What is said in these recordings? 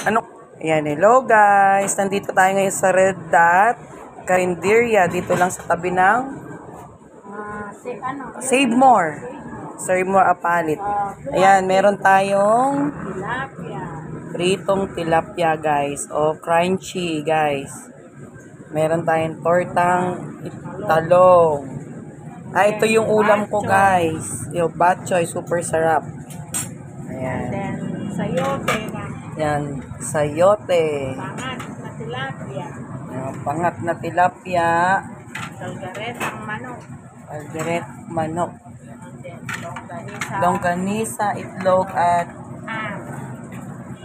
Ano? Ayan, hello guys. Nandito tayo ngayon sa Red Dot Carinderia. Dito lang sa tabi ng Save More. Save More Apalit. Ayan, meron tayong pritong tilapia guys. O crunchy guys. Meron tayong tortang talong. Ito yung ulam ko guys. Yung bok choy, super sarap. Ayan. And then, sayote na. Yan, sayote. Pangat na tilapia. Ayan, pangat na tilapia. Calgaretang manok. Algeret manok. And then, longganisa. Longganisa, itlog at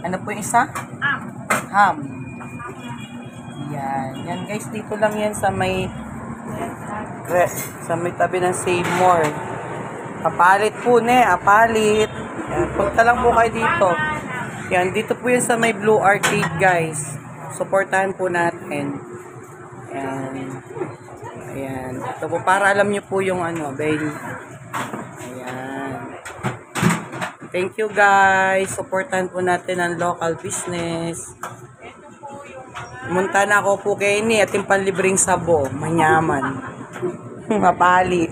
ano po yung isa? Ham. Yan. Yan guys, dito lang yan sa may tabi ng Save More. Apalit po apalit. Yan, punta lang po kayo dito. Yan, dito po yan sa may Blue Arcade guys. Suportahan po natin. Yan. Ayan. Ito po, para alam nyo po yung venue. Ayan. Thank you guys. Suportahan po natin ang local business. Munta na ako po kay ini at yung panlibreng sabo. Manyaman. Mapali.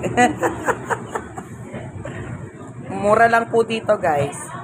Mura lang po dito guys.